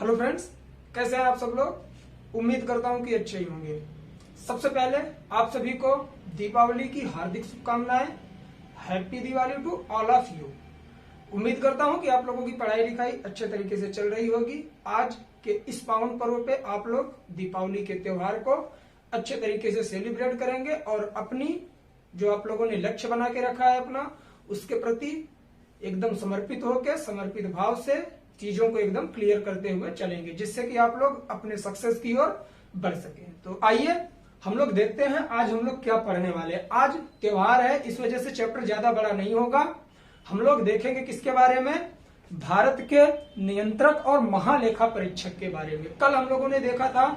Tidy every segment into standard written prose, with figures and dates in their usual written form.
Hello friends, कैसे हैं आप सब लोग। उम्मीद करता हूं कि अच्छे ही होंगे। सबसे पहले आप सभी को दीपावली की हार्दिक शुभकामनाएं। Happy Diwali to all of you. उम्मीद करता हूं कि आप लोगों की पढ़ाई लिखाई अच्छे तरीके से चल रही होगी। आज के इस पावन पर्व पे आप लोग दीपावली के त्योहार को अच्छे तरीके से सेलिब्रेट करेंगे और अपनी जो आप लोगों ने लक्ष्य बना के रखा है अपना, उसके प्रति एकदम समर्पित होकर समर्पित भाव से चीजों को एकदम क्लियर करते हुए चलेंगे, जिससे कि आप लोग अपने सक्सेस की ओर बढ़ सके। तो आइए हम लोग देखते हैं आज हम लोग क्या पढ़ने वाले हैं। आज त्योहार है, इस वजह से चैप्टर ज्यादा बड़ा नहीं होगा। हम लोग देखेंगे किसके बारे में, भारत के नियंत्रक और महालेखा परीक्षक के बारे में। कल हम लोगों ने देखा था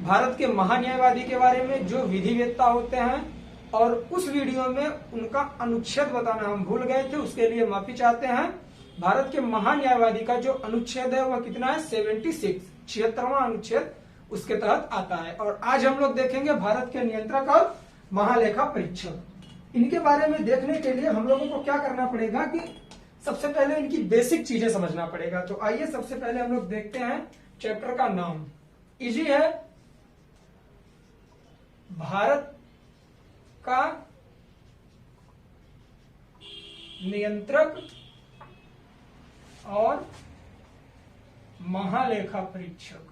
भारत के महान्यायवादी के बारे में, जो विधिवेत्ता होते हैं, और उस वीडियो में उनका अनुच्छेद बताना हम भूल गए थे, उसके लिए माफी चाहते हैं। भारत के महान्यायवादी का जो अनुच्छेद है वह कितना है, 76, 76वां अनुच्छेद उसके तहत आता है। और आज हम लोग देखेंगे भारत के नियंत्रक और महालेखा परीक्षक। इनके बारे में देखने के लिए हम लोगों को क्या करना पड़ेगा कि सबसे पहले इनकी बेसिक चीजें समझना पड़ेगा। तो आइए सबसे पहले हम लोग देखते हैं चैप्टर का नाम। इजी है, भारत का नियंत्रक और महालेखा परीक्षक।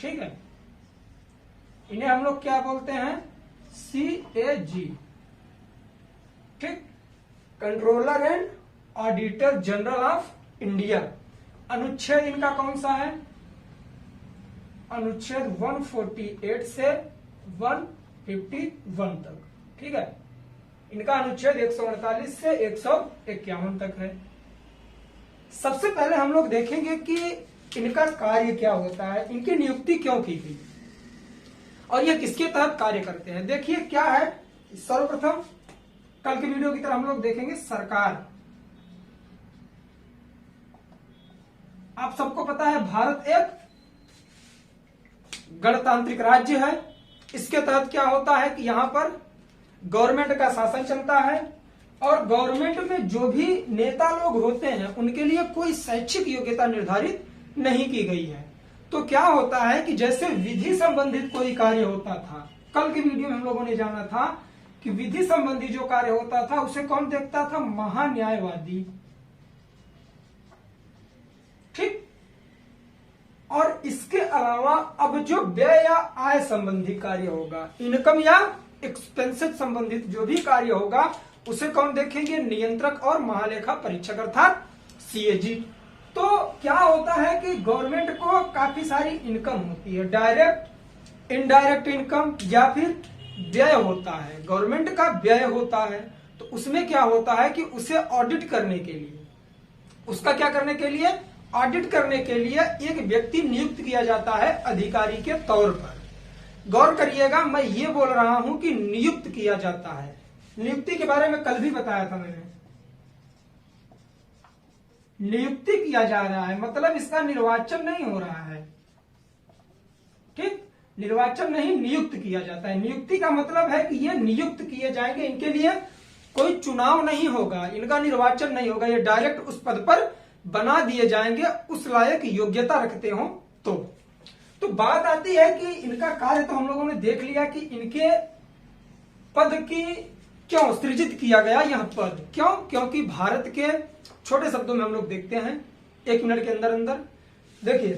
ठीक है, इन्हें हम लोग क्या बोलते हैं, CAG। ठीक, controller and auditor general of India. अनुच्छेद इनका कौन सा है, अनुच्छेद 148 से 151 तक। ठीक है, इनका अनुच्छेद 148 से 151 तक है। सबसे पहले हम लोग देखेंगे कि इनका कार्य क्या होता है, इनकी नियुक्ति क्यों की गई और ये किसके तहत कार्य करते हैं। देखिए क्या है, सर्वप्रथम कल के वीडियो की तरह हम लोग देखेंगे सरकार। आप सबको पता है भारत एक गणतांत्रिक राज्य है। इसके तहत क्या होता है कि यहां पर गवर्नमेंट का शासन चलता है और गवर्नमेंट में जो भी नेता लोग होते हैं उनके लिए कोई शैक्षिक योग्यता निर्धारित नहीं की गई है। तो क्या होता है कि जैसे विधि संबंधित कोई कार्य होता था, कल की वीडियो में हम लोगों ने जाना था कि विधि संबंधी जो कार्य होता था उसे कौन देखता था, महान्यायवादी। ठीक, और इसके अलावा अब जो व्यय या आय संबंधी कार्य होगा, इनकम या एक्सपेंसेस संबंधित जो भी कार्य होगा, उसे कौन देखेंगे, नियंत्रक और महालेखा परीक्षक अर्थात CAG। तो क्या होता है कि गवर्नमेंट को काफी सारी इनकम होती है, डायरेक्ट इनडायरेक्ट इनकम या फिर व्यय होता है, गवर्नमेंट का व्यय होता है। तो उसमें क्या होता है कि उसे ऑडिट करने के लिए, उसका क्या करने के लिए, ऑडिट करने के लिए एक व्यक्ति नियुक्त किया जाता है अधिकारी के तौर पर। गौर करिएगा, मैं ये बोल रहा हूं कि नियुक्त किया जाता है। नियुक्ति के बारे में कल भी बताया था मैंने। नियुक्ति किया जा रहा है मतलब इसका निर्वाचन नहीं हो रहा है। ठीक, निर्वाचन नहीं, नियुक्त किया जाता है। नियुक्ति का मतलब है कि ये नियुक्त किए जाएंगे, इनके लिए कोई चुनाव नहीं होगा, इनका निर्वाचन नहीं होगा, ये डायरेक्ट उस पद पर बना दिए जाएंगे, उस लायक योग्यता रखते हो। तो बात आती है कि इनका कार्य तो हम लोगों ने देख लिया कि इनके पद की क्यों सृजित किया गया यह पद, क्यों, क्योंकि भारत के, छोटे शब्दों में हम लोग देखते हैं 1 मिनट के अंदर अंदर। देखिए,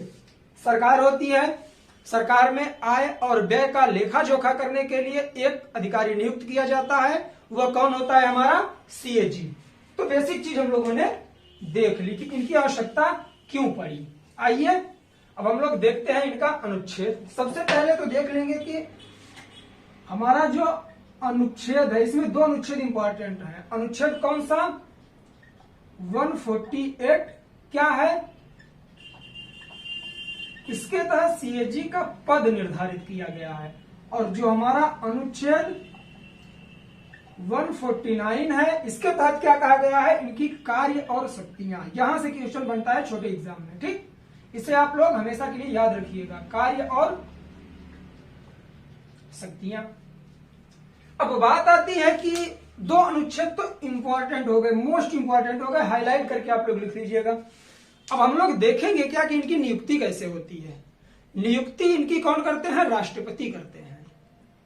सरकार होती है, सरकार में आय और व्यय का लेखा जोखा करने के लिए एक अधिकारी नियुक्त किया जाता है। वह कौन होता है, हमारा CAG। तो बेसिक चीज हम लोगों ने देख ली कि इनकी आवश्यकता क्यों पड़ी। आइए अब हम लोग देखते हैं इनका अनुच्छेद। सबसे पहले तो देख लेंगे कि हमारा जो अनुच्छेद है, इसमें 2 अनुच्छेद इंपॉर्टेंट है। अनुच्छेद कौन सा, 148 क्या है, इसके तहत CAG का पद निर्धारित किया गया है। और जो हमारा अनुच्छेद 149 है, इसके तहत क्या कहा गया है, इनकी कार्य और शक्तियां। यहां से क्वेश्चन बनता है छोटे एग्जाम में। ठीक, इसे आप लोग हमेशा के लिए याद रखिएगा, कार्य और शक्तियां। अब बात आती है कि दो अनुच्छेद तो इंपॉर्टेंट हो गए, मोस्ट इंपॉर्टेंट हो गए, हाईलाइट करके आप लोग लिख लीजिएगा। अब हम लोग देखेंगे क्या कि इनकी नियुक्ति कैसे होती है। नियुक्ति इनकी कौन करते हैं? राष्ट्रपति करते हैं।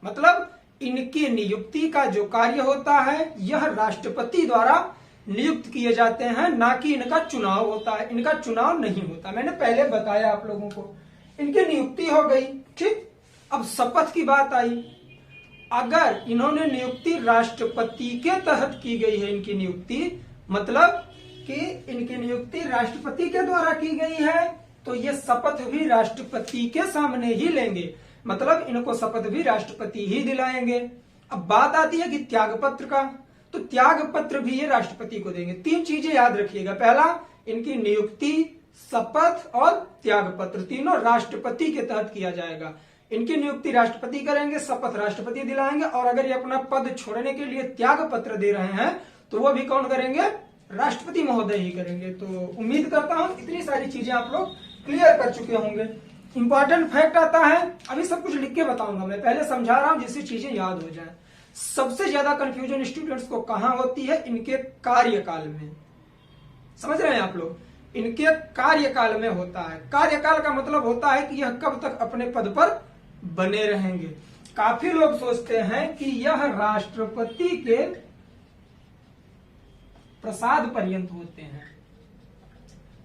मतलब इनकी नियुक्ति का जो कार्य होता है यह राष्ट्रपति द्वारा नियुक्त किए जाते हैं, ना कि इनका चुनाव होता है। इनका चुनाव नहीं होता, मैंने पहले बताया आप लोगों को। इनकी नियुक्ति हो गई, ठीक। अब शपथ की बात आई। अगर इन्होंने नियुक्ति राष्ट्रपति के तहत की गई है, इनकी नियुक्ति मतलब कि इनकी नियुक्ति राष्ट्रपति के द्वारा की गई है, तो ये शपथ भी राष्ट्रपति के सामने ही लेंगे। मतलब इनको शपथ भी राष्ट्रपति ही दिलाएंगे। अब बात आती है कि त्याग पत्र का, तो त्याग पत्र भी ये राष्ट्रपति को देंगे। तीन चीजें याद रखिएगा। पहला, इनकी नियुक्ति, शपथ और त्याग पत्र तीनों राष्ट्रपति के तहत किया जाएगा। इनकी नियुक्ति राष्ट्रपति करेंगे, शपथ राष्ट्रपति दिलाएंगे, और अगर ये अपना पद छोड़ने के लिए त्याग पत्र दे रहे हैं तो वो भी कौन करेंगे? राष्ट्रपति महोदय ही करेंगे। तो उम्मीद करता हूं इतनी सारी चीजें आप लोग क्लियर कर चुके होंगे। इंपॉर्टेंट फैक्ट आता है, अभी सब कुछ लिख के बताऊंगा मैं, पहले समझा रहा हूं जिससे चीजें याद हो जाए। सबसे ज्यादा कंफ्यूजन स्टूडेंट्स को कहां होती है? इनके कार्यकाल में। समझ रहे हैं आप लोग? इनके कार्यकाल में होता है। कार्यकाल का मतलब होता है कि यह कब तक अपने पद पर बने रहेंगे। काफी लोग सोचते हैं कि यह राष्ट्रपति के प्रसाद पर्यंत होते हैं।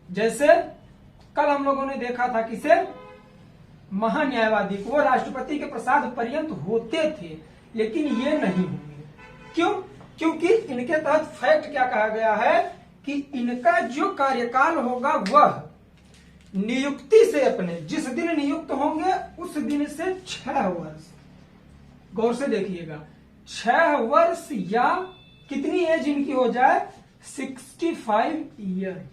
जैसे कल हम लोगों ने देखा था किसे? महान्यायवादी को, वो राष्ट्रपति के प्रसाद पर्यंत होते थे, लेकिन ये नहीं होंगे। क्यों? क्योंकि इनके तहत फैक्ट क्या कहा गया है कि इनका जो कार्यकाल होगा वह नियुक्ति से अपने जिस दिन नियुक्त होंगे उस दिन से 6 वर्ष, गौर से देखिएगा, 6 वर्ष या कितनी एज इनकी हो जाए? 65 ईयर।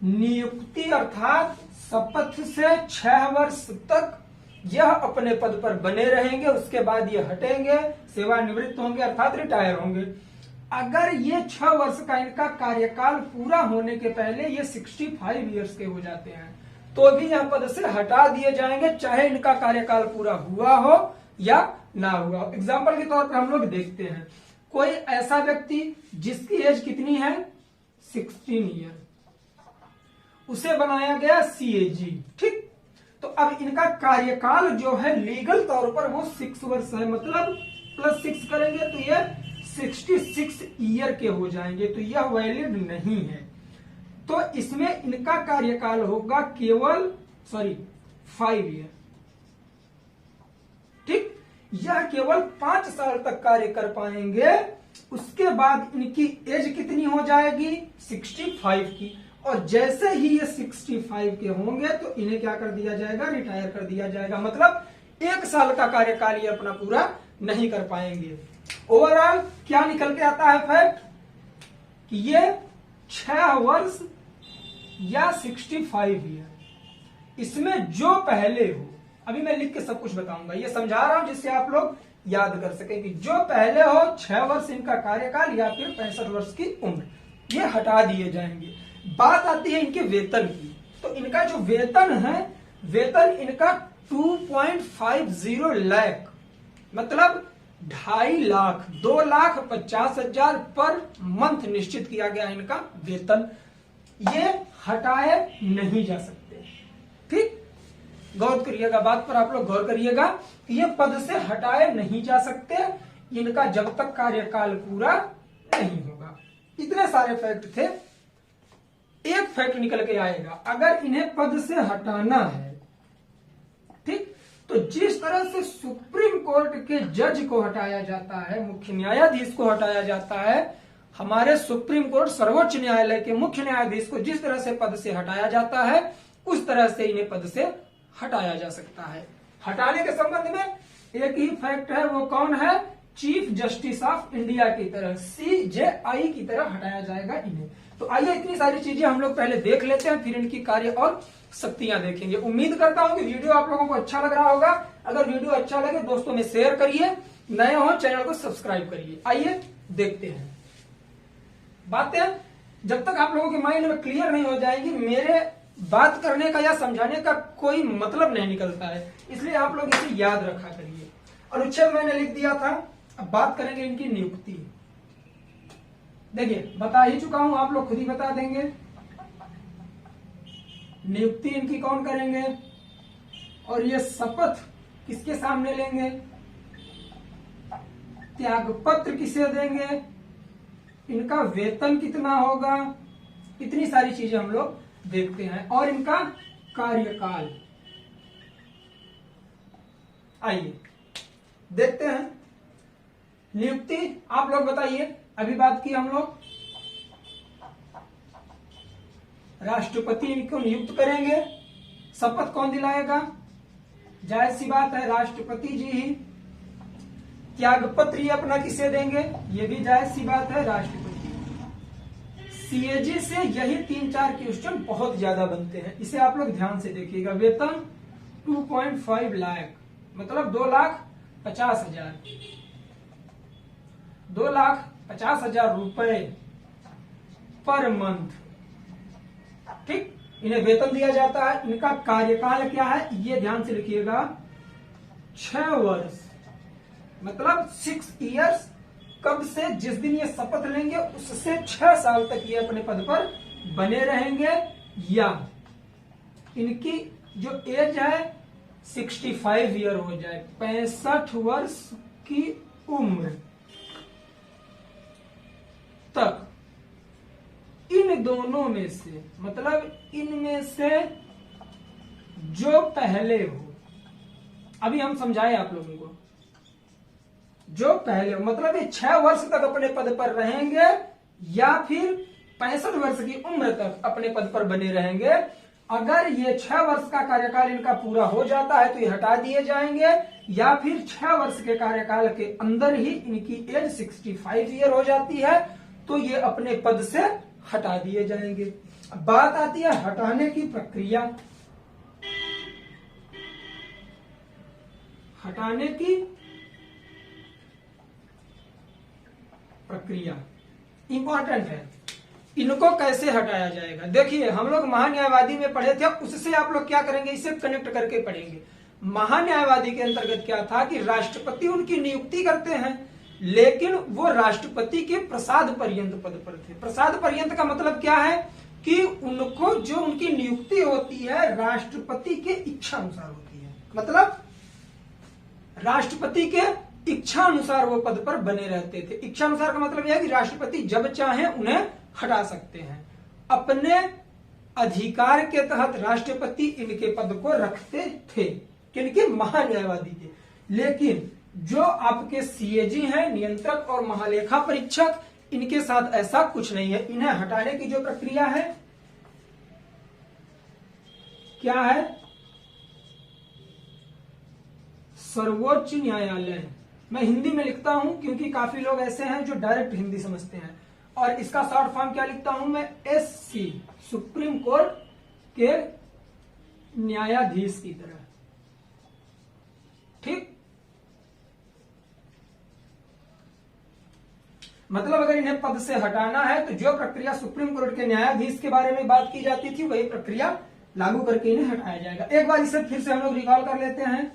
नियुक्ति अर्थात शपथ से 6 वर्ष तक यह अपने पद पर बने रहेंगे, उसके बाद ये हटेंगे, सेवानिवृत्त होंगे अर्थात रिटायर होंगे। अगर ये 6 वर्ष का इनका कार्यकाल पूरा होने के पहले ये 65 ईयर्स के हो जाते हैं तो भी यह पद से हटा दिए जाएंगे, चाहे इनका कार्यकाल पूरा हुआ हो या ना हुआ हो। एग्जाम्पल के तौर पर हम लोग देखते हैं, कोई ऐसा व्यक्ति जिसकी एज कितनी है? 16 ईयर, उसे बनाया गया CAG, ठीक। तो अब इनका कार्यकाल जो है लीगल तौर पर वो 6 वर्ष है, मतलब +6 करेंगे तो ये 66 ईयर के हो जाएंगे, तो यह वैलिड नहीं है। तो इसमें इनका कार्यकाल होगा केवल 5 ईयर, ठीक। यह केवल 5 साल तक कार्य कर पाएंगे, उसके बाद इनकी एज कितनी हो जाएगी? 65 की। और जैसे ही ये 65 के होंगे तो इन्हें क्या कर दिया जाएगा? रिटायर कर दिया जाएगा। मतलब 1 साल का कार्यकाल ये अपना पूरा नहीं कर पाएंगे। ओवरऑल क्या निकल के आता है फैक्ट? कि ये 6 वर्ष या 65 ईयर, इसमें जो पहले हो, अभी मैं लिख के सब कुछ बताऊंगा, ये समझा रहा हूं जिससे आप लोग याद कर सकें कि जो पहले हो 6 वर्ष इनका कार्यकाल या फिर 65 वर्ष की उम्र, ये हटा दिए जाएंगे। बात आती है इनके वेतन की। तो इनका जो वेतन है, वेतन इनका 2.50 लाख, मतलब 2.5 लाख, 2,50,000 पर मंथ निश्चित किया गया इनका वेतन। ये हटाए नहीं जा सकते, ठीक। गौर करिएगा, बात पर आप लोग गौर करिएगा कि ये पद से हटाए नहीं जा सकते इनका जब तक कार्यकाल पूरा नहीं होगा। इतने सारे फैक्ट थे, एक फैक्ट निकल के आएगा, अगर इन्हें पद से हटाना है, ठीक, तो जिस तरह से सुप्रीम कोर्ट के जज को हटाया जाता है, मुख्य न्यायाधीश को हटाया जाता है, हमारे सुप्रीम कोर्ट सर्वोच्च न्यायालय के मुख्य न्यायाधीश को जिस तरह से पद से हटाया जाता है, उस तरह से इन्हें पद से हटाया जा सकता है। हटाने के संबंध में एक ही फैक्ट है, वो कौन है? चीफ जस्टिस ऑफ इंडिया की तरह, CJI की तरह हटाया जाएगा इन्हें। तो आइए इतनी सारी चीजें हम लोग पहले देख लेते हैं, फिर इनकी कार्य और शक्तियां देखेंगे। उम्मीद करता हूं कि वीडियो आप लोगों को अच्छा लग रहा होगा। अगर वीडियो अच्छा लगे दोस्तों में शेयर करिए, नए हो चैनल को सब्सक्राइब करिए। आइए देखते हैं बातें। जब तक आप लोगों के माइंड में क्लियर नहीं हो जाएगी, मेरे बात करने का या समझाने का कोई मतलब नहीं निकलता है, इसलिए आप लोग इसे याद रखा करिए। अनुच्छेद मैंने लिख दिया था, अब बात करेंगे इनकी नियुक्ति। देखिए बता ही चुका हूं, आप लोग खुद ही बता देंगे। नियुक्ति इनकी कौन करेंगे और ये शपथ किसके सामने लेंगे, त्यागपत्र किसे देंगे, इनका वेतन कितना होगा, इतनी सारी चीजें हम लोग देखते हैं। और इनका कार्यकाल, आइए देखते हैं। नियुक्ति आप लोग बताइए, अभी बात की हम लोग राष्ट्रपति इनको नियुक्त करेंगे, शपथ कौन दिलाएगा, जायज सी बात है राष्ट्रपति जी ही। त्यागपत्र ये अपना किसे देंगे, ये भी जायज सी बात है राष्ट्रपति। सीएजी से यही 3-4 क्वेश्चन बहुत ज्यादा बनते हैं, इसे आप लोग ध्यान से देखिएगा। वेतन 2.5 लाख मतलब 2,50,000, 2,50,000 रुपए पर मंथ, ठीक, इन्हें वेतन दिया जाता है। इनका कार्यकाल क्या है ये ध्यान से लिखिएगा, 6 वर्ष मतलब 6 इयर्स। कब से, जिस दिन ये शपथ लेंगे उससे 6 साल तक ये अपने पद पर बने रहेंगे, या इनकी जो एज है 65 ईयर हो जाए, 65 वर्ष की उम्र तक। इन दोनों में से मतलब इनमें से जो पहले हो, अभी हम समझाए आप लोगों को, जो पहले हो मतलब ये 6 वर्ष तक अपने पद पर रहेंगे या फिर 65 वर्ष की उम्र तक अपने पद पर बने रहेंगे। अगर ये 6 वर्ष का कार्यकाल इनका पूरा हो जाता है तो ये हटा दिए जाएंगे, या फिर 6 वर्ष के कार्यकाल के अंदर ही इनकी एज 65 ईयर हो जाती है तो ये अपने पद से हटा दिए जाएंगे। अब बात आती है हटाने की प्रक्रिया। हटाने की प्रक्रिया इंपॉर्टेंट है, इनको कैसे हटाया जाएगा। देखिए हम लोग महान्यायवादी में पढ़े थे, उससे आप लोग क्या करेंगे, इसे कनेक्ट करके पढ़ेंगे। महान्यायवादी के अंतर्गत क्या था कि राष्ट्रपति उनकी नियुक्ति करते हैं, लेकिन वो राष्ट्रपति के प्रसाद पर्यंत पद पर थे। प्रसाद पर्यंत का मतलब क्या है कि उनको जो उनकी नियुक्ति होती है राष्ट्रपति के इच्छा अनुसार होती है, मतलब राष्ट्रपति के इच्छा अनुसार वो पद पर बने रहते थे। इच्छा अनुसार का मतलब यह है कि राष्ट्रपति जब चाहे उन्हें हटा सकते हैं। अपने अधिकार के तहत राष्ट्रपति इनके पद को रखते थे, किनके, महान्यायवादी के। लेकिन जो आपके सीएजी हैं, नियंत्रक और महालेखा परीक्षक, इनके साथ ऐसा कुछ नहीं है। इन्हें हटाने की जो प्रक्रिया है क्या है, सर्वोच्च न्यायालय। मैं हिंदी में लिखता हूं क्योंकि काफी लोग ऐसे हैं जो डायरेक्ट हिंदी समझते हैं, और इसका शॉर्ट फॉर्म क्या लिखता हूं मैं, एससी, सुप्रीम कोर्ट के न्यायाधीश की तरह, ठीक। मतलब अगर इन्हें पद से हटाना है तो जो प्रक्रिया सुप्रीम कोर्ट के न्यायाधीश के बारे में बात की जाती थी वही प्रक्रिया लागू करके इन्हें हटाया जाएगा। एक बार इसे फिर से हम लोग रिकॉल कर लेते हैं।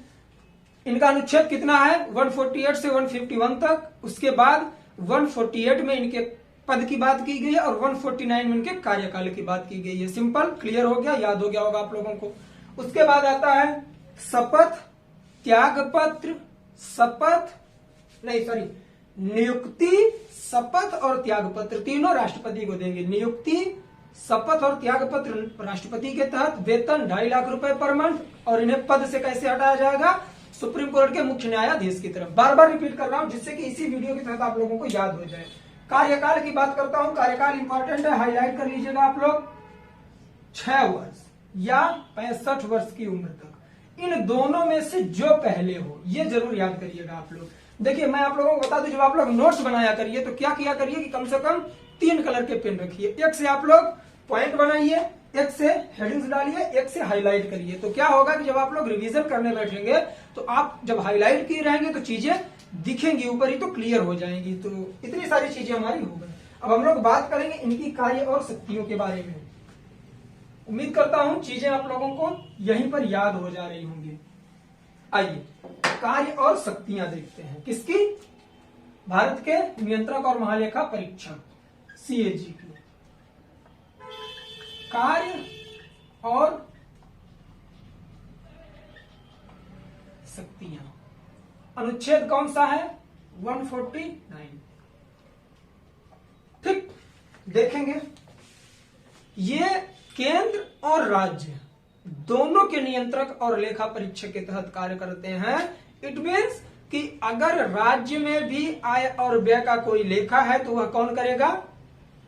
इनका अनुच्छेद कितना है, 148 से 151 तक। उसके बाद 148 में इनके पद की बात की गई है और 149 में इनके कार्यकाल की बात की गई है। सिंपल, क्लियर हो गया, याद हो गया होगा आप लोगों को। उसके बाद आता है शपथ, त्यागपत्र, नियुक्ति, शपथ और त्यागपत्र तीनों राष्ट्रपति को देंगे। नियुक्ति, शपथ और त्यागपत्र राष्ट्रपति के तहत। वेतन 2.5 लाख रुपए पर मंथ, और इन्हें पद से कैसे हटाया जाएगा, सुप्रीम कोर्ट के मुख्य न्यायाधीश की तरफ। बार बार रिपीट कर रहा हूं जिससे कि इसी वीडियो के तहत आप लोगों को याद हो जाए। कार्यकाल की बात करता हूं, कार्यकाल इंपॉर्टेंट है, हाईलाइट कर लीजिएगा आप लोग। 6 वर्ष या 65 वर्ष की उम्र तक, इन दोनों में से जो पहले हो, ये जरूर याद करिएगा आप लोग। देखिए मैं आप लोगों को बता दूं, जब आप लोग नोट्स बनाया करिए तो क्या किया करिए कि कम से कम 3 कलर के पेन रखिए। एक से आप लोग पॉइंट बनाइए, एक से हेडिंग्स डालिए, एक से हाईलाइट करिए। तो क्या होगा कि जब आप लोग रिवीजन करने बैठेंगे तो आप जब हाईलाइट किए रहेंगे तो चीजें दिखेंगी ऊपर ही, तो क्लियर हो जाएंगी। तो इतनी सारी चीजें हमारी हो गई। अब हम लोग बात करेंगे इनकी कार्य और शक्तियों के बारे में। उम्मीद करता हूं चीजें आप लोगों को यहीं पर याद हो जा रही होंगी। आइए कार्य और शक्तियां देखते हैं किसकी, भारत के नियंत्रक और महालेखा परीक्षक सीएजी की कार्य और शक्तियां। अनुच्छेद कौन सा है? 149। ठीक, देखेंगे ये केंद्र और राज्य दोनों के नियंत्रक और लेखा परीक्षक के तहत कार्य करते हैं। इट मीन्स कि अगर राज्य में भी आय और व्यय का कोई लेखा है तो वह कौन करेगा?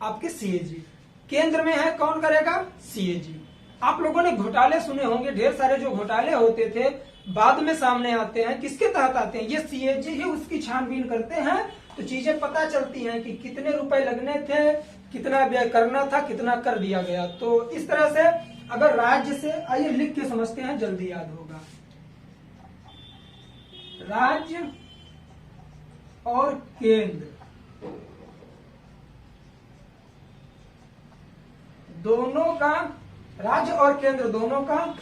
आपके सीएजी। केंद्र में है, कौन करेगा? सीएजी। आप लोगों ने घोटाले सुने होंगे, ढेर सारे जो घोटाले होते थे बाद में सामने आते हैं, किसके तहत आते हैं? ये सीएजी ही उसकी छानबीन करते हैं, तो चीजें पता चलती हैं कि कितने रुपए लगने थे, कितना व्यय करना था, कितना कर दिया गया। तो इस तरह से अगर राज्य से, आइए लिख के समझते हैं, जल्दी याद होगा। राज्य और केंद्र दोनों का, राज्य और केंद्र दोनों का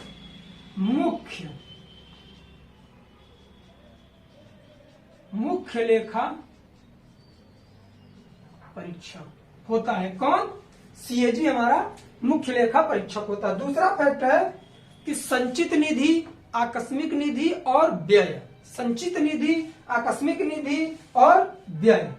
मुख्य लेखा परीक्षक होता है। कौन? सीएजी हमारा मुख्य लेखा परीक्षक होता है। दूसरा फैक्ट है कि संचित निधि, आकस्मिक निधि और व्यय, संचित निधि, आकस्मिक निधि और व्यय,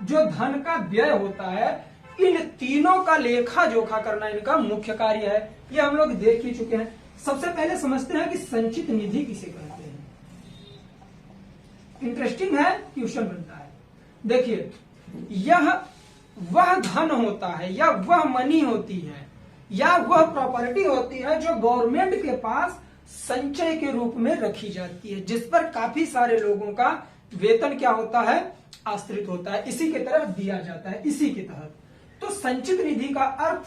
जो धन का व्यय होता है, इन तीनों का लेखा जोखा करना इनका मुख्य कार्य है। ये हम लोग देख ही चुके हैं। सबसे पहले समझते हैं कि संचित निधि किसे कहते हैं। इंटरेस्टिंग है, क्वेश्चन बनता है। देखिए, यह वह धन होता है या वह मनी होती है या वह प्रॉपर्टी होती है जो गवर्नमेंट के पास संचय के रूप में रखी जाती है, जिस पर काफी सारे लोगों का वेतन क्या होता है? आश्रित होता है, इसी के तरफ दिया जाता है, इसी के तहत। तो संचित निधि का अर्थ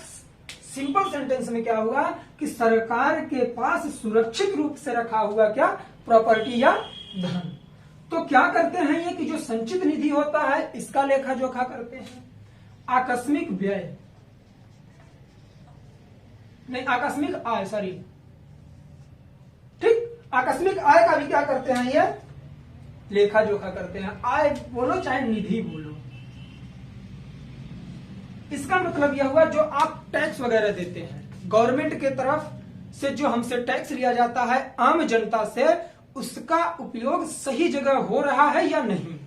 सिंपल सेंटेंस में क्या हुआ कि सरकार के पास सुरक्षित रूप से रखा हुआ क्या? प्रॉपर्टी या धन। तो क्या करते हैं ये कि जो संचित निधि होता है इसका लेखा जोखा करते हैं। आकस्मिक व्यय नहीं, आकस्मिक आय, सॉरी, ठीक, आकस्मिक आय का भी क्या करते हैं ये? लेखा जोखा करते हैं। आय बोलो चाहे निधि बोलो, इसका मतलब यह हुआ जो आप टैक्स वगैरह देते हैं गवर्नमेंट के तरफ से, जो हमसे टैक्स लिया जाता है आम जनता से, उसका उपयोग सही जगह हो रहा है या नहीं।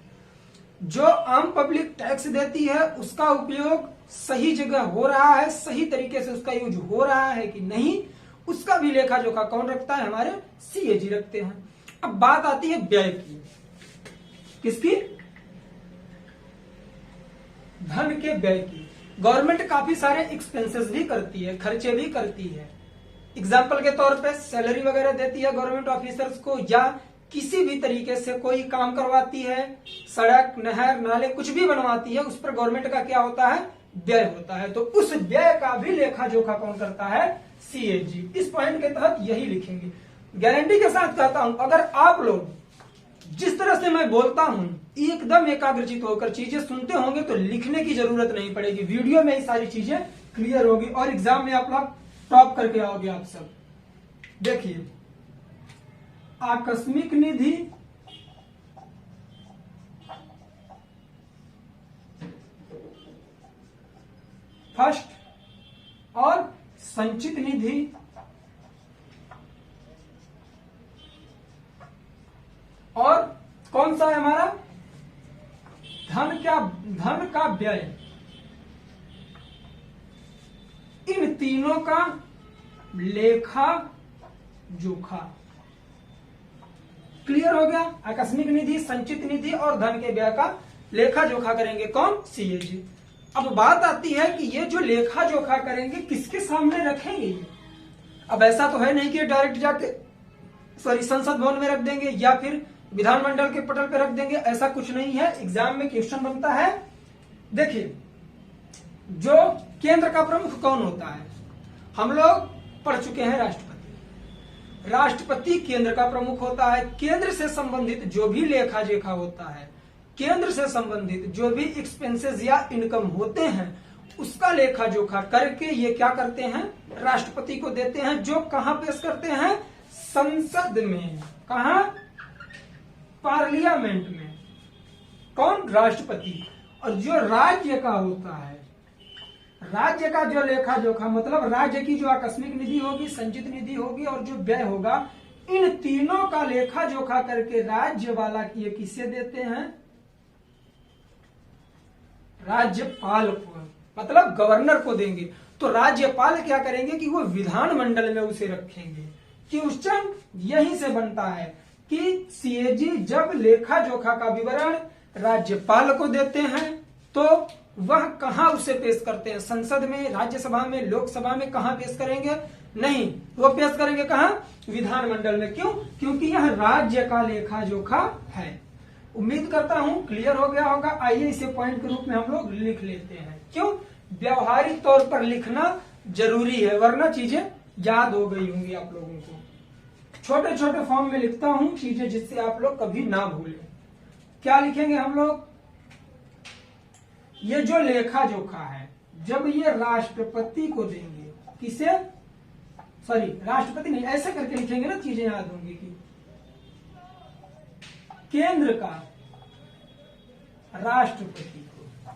जो आम पब्लिक टैक्स देती है उसका उपयोग सही जगह हो रहा है, सही तरीके से उसका यूज हो रहा है कि नहीं, उसका भी लेखा जोखा कौन रखता है? हमारे सीएजी रखते हैं। अब बात आती है व्यय की। किसकी? धन के व्यय की। गवर्नमेंट काफी सारे एक्सपेंसेस भी करती है, खर्चे भी करती है। एग्जाम्पल के तौर पे सैलरी वगैरह देती है गवर्नमेंट ऑफिसर्स को, या किसी भी तरीके से कोई काम करवाती है, सड़क, नहर, नाले कुछ भी बनवाती है, उस पर गवर्नमेंट का क्या होता है? व्यय होता है। तो उस व्यय का भी लेखा जोखा कौन करता है? सीएजी। इस पॉइंट के तहत यही लिखेंगे। गारंटी के साथ कहता हूं, अगर आप लोग जिस तरह से मैं बोलता हूं एकदम एकाग्रचित होकर चीजें सुनते होंगे तो लिखने की जरूरत नहीं पड़ेगी, वीडियो में ही सारी चीजें क्लियर होगी और एग्जाम में आप लोग टॉप करके आओगे आप सब। देखिए, आकस्मिक निधि, फर्स्ट, और संचित निधि, और कौन सा है हमारा? धन का व्यय। इन तीनों का लेखा जोखा क्लियर हो गया। आकस्मिक निधि, संचित निधि और धन के व्यय का लेखा जोखा करेंगे कौन? सीएजी। अब बात आती है कि ये जो लेखा जोखा करेंगे किसके सामने रखेंगे ये? अब ऐसा तो है नहीं कि डायरेक्ट जाके संसद भवन में रख देंगे या फिर विधानमंडल के पटल पे रख देंगे, ऐसा कुछ नहीं है। एग्जाम में क्वेश्चन बनता है। देखिए, जो केंद्र का प्रमुख कौन होता है? हम लोग पढ़ चुके हैं राष्ट्रपति। राष्ट्रपति केंद्र का प्रमुख होता है। केंद्र से संबंधित जो भी लेखा जोखा होता है, केंद्र से संबंधित जो भी एक्सपेंसेस या इनकम होते हैं, उसका लेखा जोखा करके ये क्या करते हैं? राष्ट्रपति को देते हैं, जो कहां पेश करते हैं? संसद में। कहां? पार्लियामेंट में। कौन? राष्ट्रपति। और जो राज्य का होता है, राज्य का जो लेखा जोखा, मतलब राज्य की जो आकस्मिक निधि होगी, संचित निधि होगी और जो व्यय होगा, इन तीनों का लेखा जोखा करके राज्य वाला ये किसे देते हैं? राज्यपाल को, मतलब गवर्नर को देंगे। तो राज्यपाल क्या करेंगे कि वो विधानमंडल में उसे रखेंगे। क्वेश्चन यहीं से बनता है कि सीएजी जब लेखा जोखा का विवरण राज्यपाल को देते हैं तो वह कहां उसे पेश करते हैं? संसद में, राज्यसभा में, लोकसभा में? कहां पेश करेंगे? नहीं, वो पेश करेंगे कहां? विधानमंडल में। क्यों? क्योंकि यह राज्य का लेखा जोखा है। उम्मीद करता हूं क्लियर हो गया होगा। आइए इसे पॉइंट के रूप में हम लोग लिख लेते हैं। क्यों? व्यवहारिक तौर पर लिखना जरूरी है, वरना चीजें याद हो गई होंगी आप लोगों को। छोटे छोटे फॉर्म में लिखता हूं चीजें, जिससे आप लोग कभी ना भूलें। क्या लिखेंगे हम लोग? ये जो लेखा जोखा है, जब ये राष्ट्रपति को देंगे, किसे? सॉरी, राष्ट्रपति नहीं, ऐसे करके लिखेंगे ना, चीजें याद होंगी कि केंद्र का राष्ट्रपति को,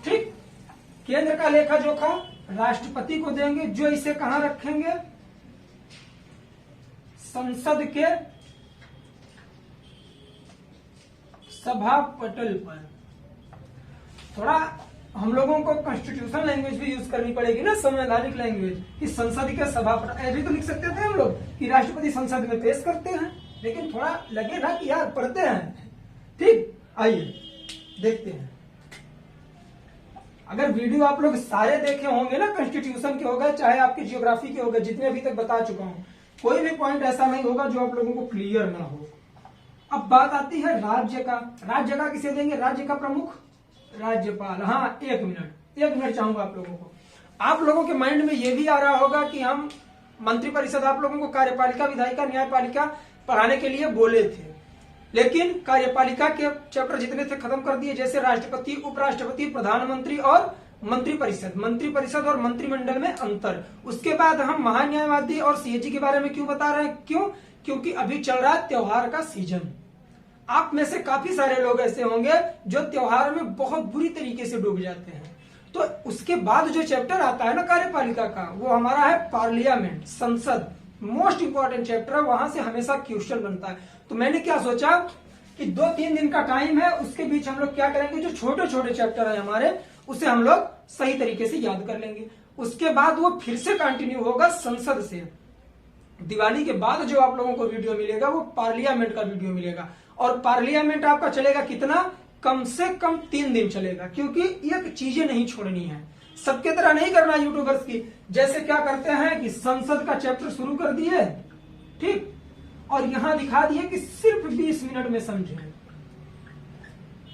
ठीक, केंद्र का लेखा जोखा राष्ट्रपति को देंगे, जो इसे कहां रखेंगे? संसद के सभा पटल पर। थोड़ा हम लोगों को कॉन्स्टिट्यूशन लैंग्वेज भी यूज करनी पड़ेगी ना, संवैधानिक लैंग्वेज, कि संसद के सभा पटल। ऐसे तो लिख सकते थे हम लोग कि राष्ट्रपति संसद में पेश करते हैं, लेकिन थोड़ा लगे ना कि यार पढ़ते हैं। ठीक, आइए देखते हैं। अगर वीडियो आप लोग सारे देखे होंगे ना, कॉन्स्टिट्यूशन के हो गए, चाहे आपके जियोग्राफी के हो गए, जितने अभी तक बता चुका हूं, कोई भी पॉइंट ऐसा नहीं होगा जो आप लोगों को क्लियर ना हो। अब बात आती है राज्य का। राज्य का किसे देंगे? राज्य का प्रमुख राज्यपाल। हाँ, एक मिनट चाहूंगा आप लोगों को। आप लोगों के माइंड में यह भी आ रहा होगा कि हम मंत्रिपरिषद आप लोगों को कार्यपालिका, विधायिका, न्यायपालिका पढ़ाने के लिए बोले थे, लेकिन कार्यपालिका के चैप्टर जितने थे खत्म कर दिए, जैसे राष्ट्रपति, उपराष्ट्रपति, प्रधानमंत्री और मंत्रिपरिषद और मंत्रिमंडल में अंतर। उसके बाद हम महान्यायवादी और सीएजी के बारे में क्यों बता रहे हैं? क्यों? क्योंकि अभी चल रहा है त्योहार का सीजन। आप में से काफी सारे लोग ऐसे होंगे जो त्योहार में बहुत बुरी तरीके से डूब जाते हैं। तो उसके बाद जो चैप्टर आता है ना कार्यपालिका का, वो हमारा है पार्लियामेंट, संसद। मोस्ट इंपॉर्टेंट चैप्टर है, वहां से हमेशा क्वेश्चन बनता है। तो मैंने क्या सोचा कि 2-3 दिन का टाइम है, उसके बीच हम लोग क्या करेंगे, जो छोटे छोटे चैप्टर है हमारे, उसे हम लोग सही तरीके से याद कर लेंगे। उसके बाद वो फिर से कंटिन्यू होगा संसद से। दिवाली के बाद जो आप लोगों को वीडियो मिलेगा वो पार्लियामेंट का वीडियो मिलेगा, और पार्लियामेंट आपका चलेगा कितना? कम से कम 3 दिन चलेगा, क्योंकि ये चीजें नहीं छोड़नी है। सबके तरह नहीं करना यूट्यूबर्स की, जैसे क्या करते हैं कि संसद का चैप्टर शुरू कर दिए, ठीक, और यहां दिखा दिए कि सिर्फ 20 मिनट में समझे,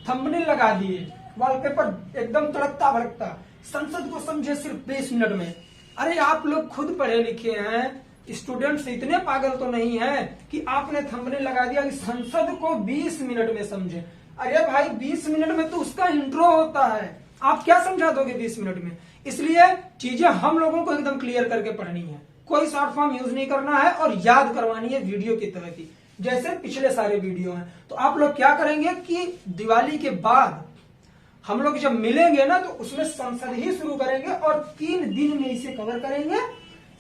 थंबनेल लगा दिए, वॉलपेपर एकदम तड़कता भड़कता, संसद को समझे सिर्फ 20 मिनट में। अरे आप लोग खुद पढ़े लिखे हैं, स्टूडेंट्स इतने पागल तो नहीं है कि आपने थंबनेल लगा दिया कि संसद को 20 मिनट में समझे। अरे भाई 20 मिनट में तो उसका इंट्रो होता है, आप क्या समझा दोगे 20 मिनट में? इसलिए चीजें हम लोगों को एकदम क्लियर करके पढ़नी है, कोई शॉर्ट फॉर्म यूज नहीं करना है, और याद करवानी है वीडियो की तरह की, जैसे पिछले सारे वीडियो हैं। तो आप लोग क्या करेंगे कि दिवाली के बाद हम लोग जब मिलेंगे ना, तो उसमें संसद ही शुरू करेंगे और 3 दिन में इसे कवर करेंगे,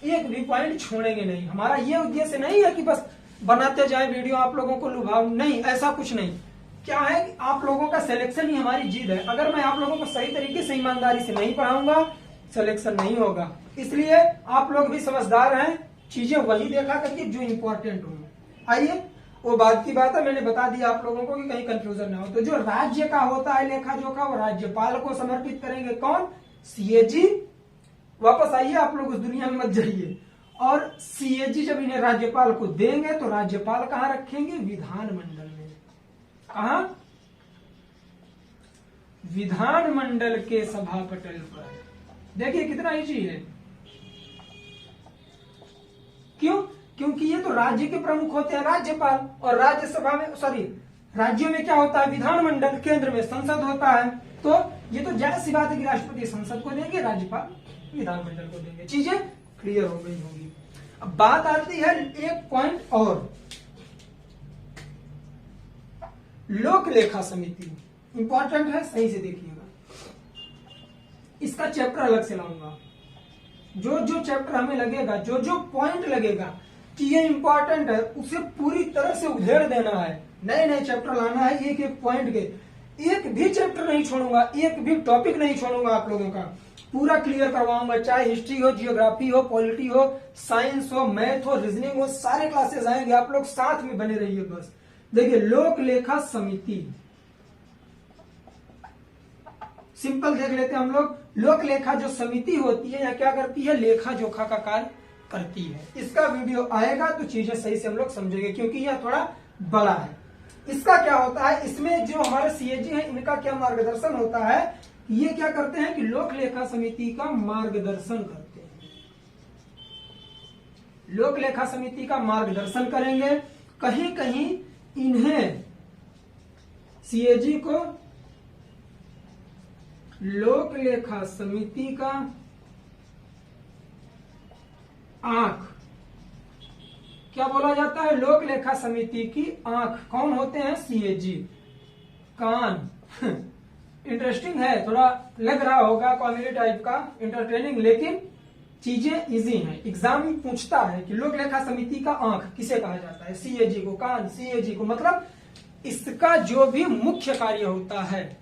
एक भी पॉइंट छोड़ेंगे नहीं। हमारा ये उद्देश्य नहीं है कि बस बनाते जाए वीडियो, आप लोगों को लुभाओ, नहीं, ऐसा कुछ नहीं। क्या है कि आप लोगों का सिलेक्शन ही हमारी जीत है। अगर मैं आप लोगों को सही तरीके से, ईमानदारी से नहीं पढ़ाऊंगा, सिलेक्शन नहीं होगा। इसलिए आप लोग भी समझदार हैं, चीजें वही देखा करके जो इंपॉर्टेंट हो। आइए, वो बात की बात है, मैंने बता दिया आप लोगों को कि कहीं कंफ्यूजन ना हो। तो जो राज्य का होता है लेखा जोखा, वो राज्यपाल को समर्पित करेंगे। कौन? सीएजी। वापस आइए, आप लोग उस दुनिया में मत जाइए। और सीएजी जब इन्हें राज्यपाल को देंगे तो राज्यपाल कहां रखेंगे? विधानमंडल में। कहां? विधानमंडल के सभा पटल पर। देखिए कितना इजी है। क्यों? क्योंकि ये तो राज्य के प्रमुख होते हैं राज्यपाल, और राज्यसभा में, सॉरी, राज्यों में क्या होता है? विधानमंडल, केंद्र में संसद होता है। तो ये तो जायज सी बात है कि राष्ट्रपति संसद को देंगे, राज्यपाल विधानमंडल को देंगे। चीजें क्लियर हो गई होंगी। अब बात आती है एक पॉइंट और, लोक लेखा समिति इंपॉर्टेंट है, सही से देखिएगा। इसका चैप्टर अलग से लाऊंगा। जो जो चैप्टर हमें लगेगा, जो जो पॉइंट लगेगा कि ये इंपॉर्टेंट है, उसे पूरी तरह से उधेड़ देना है। नए नए चैप्टर लाना है, एक एक पॉइंट के, एक भी चैप्टर नहीं छोड़ूंगा, एक भी टॉपिक नहीं छोड़ूंगा, आप लोगों का पूरा क्लियर करवाऊंगा। चाहे हिस्ट्री हो, जियोग्राफी हो, पॉलिटी हो, साइंस हो, मैथ हो, रीजनिंग हो, सारे क्लासेस आएंगे, आप लोग साथ में बने रहिए बस। देखिए, लोक लेखा समिति सिंपल देख लेते हैं हम लोग। लोक लेखा जो समिति होती है, या क्या करती है, लेखा जोखा का कार्य करती है। इसका वीडियो आएगा तो चीजें सही से हम लोग समझेंगे, क्योंकि यह थोड़ा बड़ा है। इसका क्या होता है, इसमें जो हमारे सीएजी है, इनका क्या मार्गदर्शन होता है, ये क्या करते हैं कि लोक लेखा समिति का मार्गदर्शन करते हैं। लोक लेखा समिति का मार्गदर्शन करेंगे। कहीं कहीं इन्हें सीएजी को लोक लेखा समिति का आंख क्या बोला जाता है, लोक लेखा समिति की आंख कौन होते हैं, सीएजी। कान इंटरेस्टिंग है, थोड़ा लग रहा होगा कॉमेडी टाइप का, इंटरटेनिंग, लेकिन चीजें इजी हैं। एग्जाम में पूछता है कि लोक लेखा समिति का आंख किसे कहा जाता है, सीएजी को। कान, सीएजी को, मतलब इसका जो भी मुख्य कार्य होता है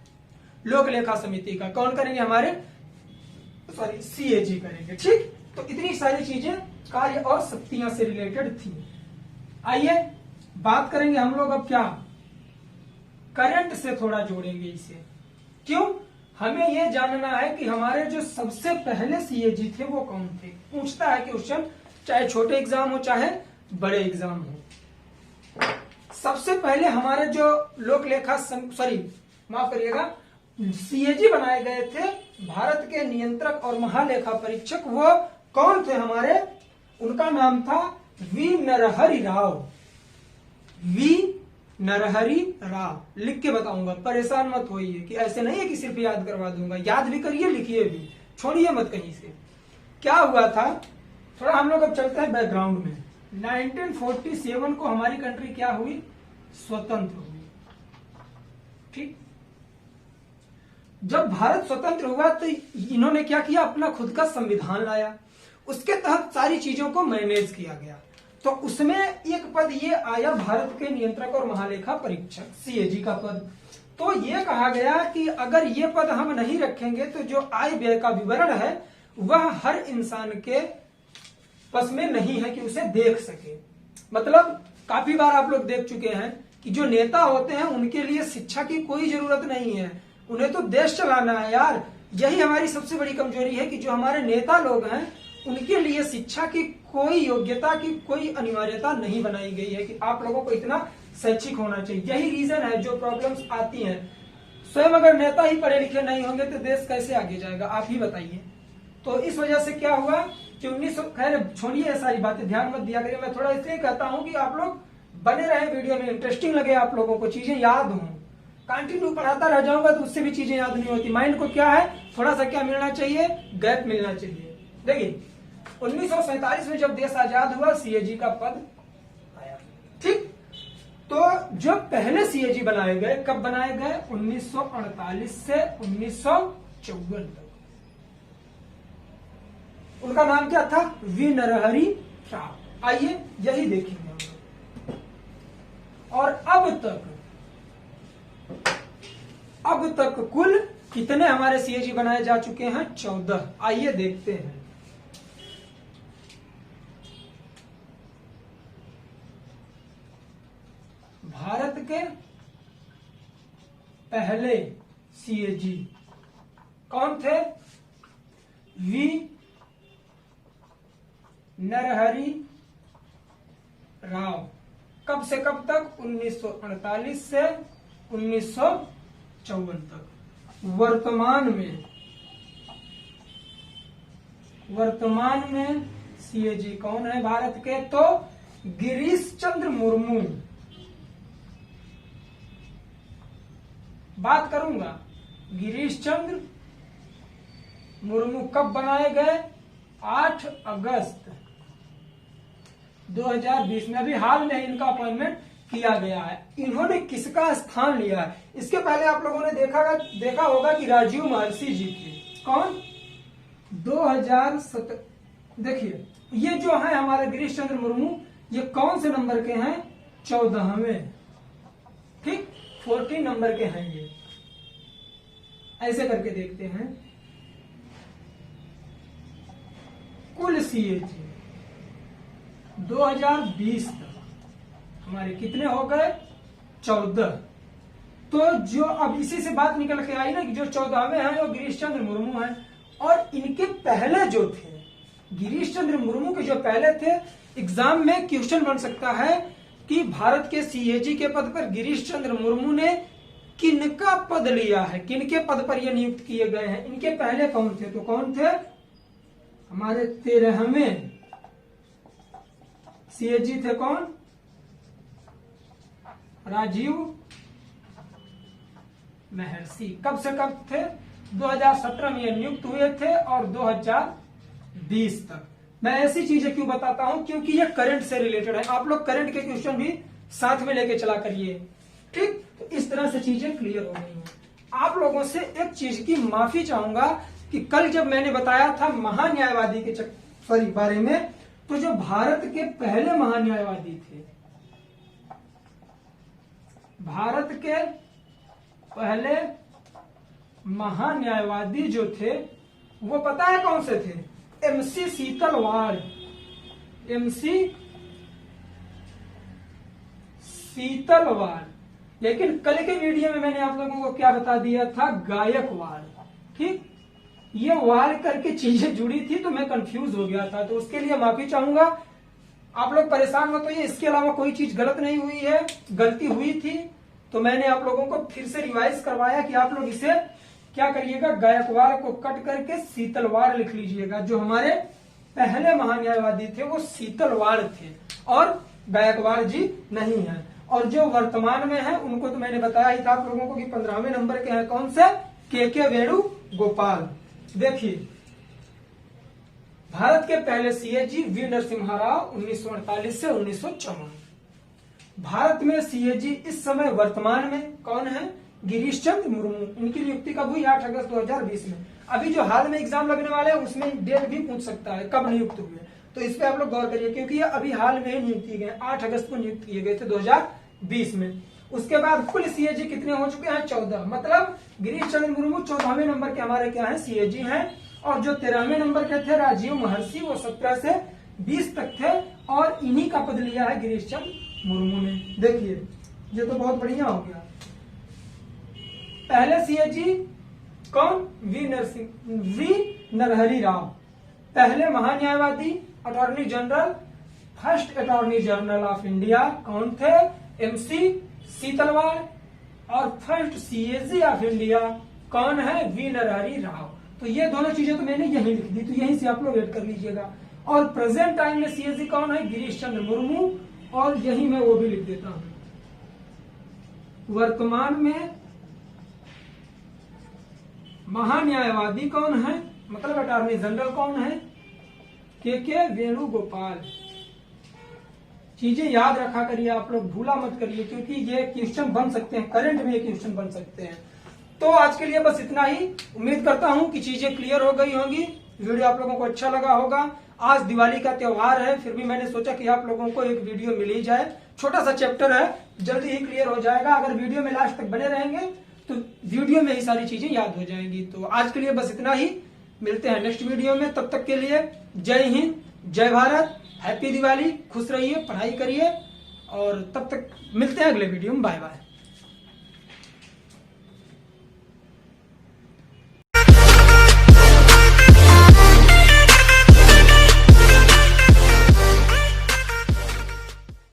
लोक लेखा समिति का, कौन करेंगे, हमारे सीएजी करेंगे। ठीक, तो इतनी सारी चीजें कार्य और शक्तियां से रिलेटेड थी। आइए बात करेंगे हम लोग अब क्या, करंट से थोड़ा जोड़ेंगे इसे। क्यों, हमें यह जानना है कि हमारे जो सबसे पहले सीएजी थे वो कौन थे। पूछता है क्वेश्चन, चाहे छोटे एग्जाम हो चाहे बड़े एग्जाम हो। सबसे पहले हमारे जो लोक लेखा माफ करिएगा, सीएजी बनाए गए थे, भारत के नियंत्रक और महालेखा परीक्षक, वो कौन थे हमारे, उनका नाम था वी नरहरि राव। वी नरहरि राव लिख के बताऊंगा, परेशान मत होइए कि ऐसे नहीं है कि सिर्फ याद करवा दूंगा, याद भी करिए, लिखिए भी, छोड़िए मत कहीं से। क्या हुआ था, थोड़ा हम लोग अब चलते हैं बैकग्राउंड में। 1947 को हमारी कंट्री क्या हुई, स्वतंत्र हुई। ठीक, जब भारत स्वतंत्र हुआ तो इन्होंने क्या किया, अपना खुद का संविधान लाया, उसके तहत सारी चीजों को मैनेज किया गया। तो उसमें एक पद ये आया, भारत के नियंत्रक और महालेखा परीक्षक, सीएजी का पद। तो ये कहा गया कि अगर ये पद हम नहीं रखेंगे तो जो आय व्यय का विवरण है वह हर इंसान के बस में नहीं है कि उसे देख सके। मतलब काफी बार आप लोग देख चुके हैं कि जो नेता होते हैं उनके लिए शिक्षा की कोई जरूरत नहीं है, उन्हें तो देश चलाना है यार। यही हमारी सबसे बड़ी कमजोरी है कि जो हमारे नेता लोग हैं उनके लिए शिक्षा की कोई योग्यता की कोई अनिवार्यता नहीं बनाई गई है कि आप लोगों को इतना शैक्षिक होना चाहिए। यही रीजन है जो प्रॉब्लम्स आती हैं। स्वयं अगर नेता ही पढ़े लिखे नहीं होंगे तो देश कैसे आगे जाएगा, आप ही बताइए। तो इस वजह से क्या हुआ कि 1900, खैर छोड़िए सारी बातें, ध्यान मत दिया करिए। मैं थोड़ा इसलिए कहता हूँ कि आप लोग बने रहे वीडियो में, इंटरेस्टिंग लगे, आप लोगों को चीजें याद हों। कंटिन्यू पढ़ाता रह जाऊंगा तो उससे भी चीजें याद नहीं होती। माइंड को क्या है, थोड़ा सा क्या मिलना चाहिए, गैप मिलना चाहिए। देखिए 1947 में जब देश आजाद हुआ, सीएजी का पद आया। ठीक, तो जो पहले सीएजी बनाए गए, कब बनाए गए, 1948 से 1954 तक। उनका नाम क्या था, वी नरहरि राव। आइए यही देखेंगे हम लोग। और अब तक कुल कितने हमारे सीएजी बनाए जा चुके हैं, 14। आइए देखते हैं। भारत के पहले सीएजी कौन थे, वी नरहरि राव। कब से कब तक, 1948 से 1954 तक। वर्तमान में सीएजी कौन है भारत के, तो गिरीश चंद्र मुर्मू। बात करूंगा गिरीश चंद्र मुर्मू कब बनाए गए, 8 अगस्त 2020 में। अभी हाल में इनका अपॉइंटमेंट किया गया है। इन्होंने किसका स्थान लिया है? इसके पहले आप लोगों ने देखा होगा कि राजीव महर्षि जी थे। कौन? 2017। देखिए ये जो है हमारे गिरीश चंद्र मुर्मू, ये कौन से नंबर के हैं? 14वें। ठीक, 14 नंबर के हैं ये। ऐसे करके देखते हैं। कुल सीएजी 2020 तक हमारे कितने हो गए? 14। तो जो अब इसी से बात निकल के आई ना कि जो 14वें हैं वो गिरीश चंद्र मुर्मू हैं। और इनके पहले जो थे, गिरीश चंद्र मुर्मू के जो पहले थे, एग्जाम में क्वेश्चन बन सकता है कि भारत के सीएजी के पद पर गिरीश चंद्र मुर्मू ने किनका पद लिया है, किनके पद पर ये नियुक्त किए गए हैं। इनके पहले कौन थे? तो कौन थे? हमारे 13वें सीएजी थे। कौन? राजीव महर्षि। कब से कब थे? 2017 में ये नियुक्त हुए थे और 2020 तक। मैं ऐसी चीजें क्यों बताता हूं? क्योंकि ये करंट से रिलेटेड है। आप लोग करंट के क्वेश्चन भी साथ में लेके चला करिए। ठीक, तो इस तरह से चीजें क्लियर हो गई हैं। आप लोगों से एक चीज की माफी चाहूंगा कि कल जब मैंने बताया था महान्यायवादी के बारे में, तो जो भारत के पहले महान्यायवादी थे, भारत के पहले महान्यायवादी जो थे वो पता है कौन से थे? एमसी सीतलवाड़। एमसी सीतलवाड़। लेकिन कल के वीडियो में मैंने आप लोगों को क्या बता दिया था? गायकवाड़। ठीक, ये वार करके चीजें जुड़ी थी तो मैं कंफ्यूज हो गया था, तो उसके लिए माफी चाहूंगा। आप लोग परेशान मत होइए, इसके अलावा कोई चीज गलत नहीं हुई है। गलती हुई थी तो मैंने आप लोगों को फिर से रिवाइज करवाया कि आप लोग इसे क्या करिएगा, गायकवाड़ को कट करके सीतलवाड़ लिख लीजिएगा। जो हमारे पहले महान्यायवादी थे वो सीतलवाड़ थे और गायकवाड़ जी नहीं है। और जो वर्तमान में है उनको तो मैंने बताया ही था आप लोगों को कि 15वें नंबर के हैं। कौन से? के वेणुगोपाल। देखिए, भारत के पहले सीएजी वी नरसिम्हा राव 1948 से 1954। भारत में सीएजी इस समय वर्तमान में कौन है? गिरीश चंद्र मुर्मू। इनकी नियुक्ति कब हुई? 8 अगस्त 2020 में। अभी जो हाल में एग्जाम लगने वाले हैं उसमें डेट भी पूछ सकता है कब नियुक्त हुए, तो इस पे आप लोग गौर करिए क्योंकि ये अभी हाल में ही नियुक्त किए गए। 8 अगस्त को नियुक्त किए गए थे 2020 में। उसके बाद कुल सीएजी कितने हो चुके हैं? 14। मतलब गिरीश चंद्र मुर्मू 14वें नंबर के हमारे क्या है? सीएजी हैं। और जो 13वें नंबर के थे राजीव महर्षि, वो 17 से 20 तक थे और इन्हीं का पद लिया है गिरीश चंद्र मुर्मू ने। देखिए ये तो बहुत बढ़िया हो गया। पहले सीएजी कौन? वी नरहरि राव। पहले महान्यायवादी, attorney general, first attorney general of India कौन थे? एमसी सीतलवाड़। और फर्स्ट सीएजी ऑफ इंडिया कौन है? वी नरहरि राव। तो ये दोनों चीजें तो मैंने यही लिख दी, तो यहीं से आप लोग ऐड कर लीजिएगा। और प्रेजेंट टाइम में सीएजी कौन है? गिरीश चंद्र मुर्मू। और यही मैं वो भी लिख देता हूं। वर्तमान में महान्यायवादी कौन है? मतलब अटॉर्नी जनरल कौन है? के वेणुगोपाल। चीजें याद रखा करिए आप लोग, भूला मत करिए क्योंकि ये क्वेश्चन बन सकते हैं, करंट में ये क्वेश्चन बन सकते हैं। तो आज के लिए बस इतना ही। उम्मीद करता हूं कि चीजें क्लियर हो गई होंगी। वीडियो आप लोगों को अच्छा लगा होगा। आज दिवाली का त्योहार है, फिर भी मैंने सोचा कि आप लोगों को एक वीडियो मिल ही जाए। छोटा सा चैप्टर है, जल्दी ही क्लियर हो जाएगा। अगर वीडियो में लास्ट तक बने रहेंगे तो वीडियो में ही सारी चीजें याद हो जाएंगी। तो आज के लिए बस इतना ही। मिलते हैं नेक्स्ट वीडियो में, तब तक के लिए जय हिंद, जय भारत, हैप्पी दिवाली, खुश रहिए, पढ़ाई करिए और तब तक मिलते हैं अगले वीडियो में। Bye bye.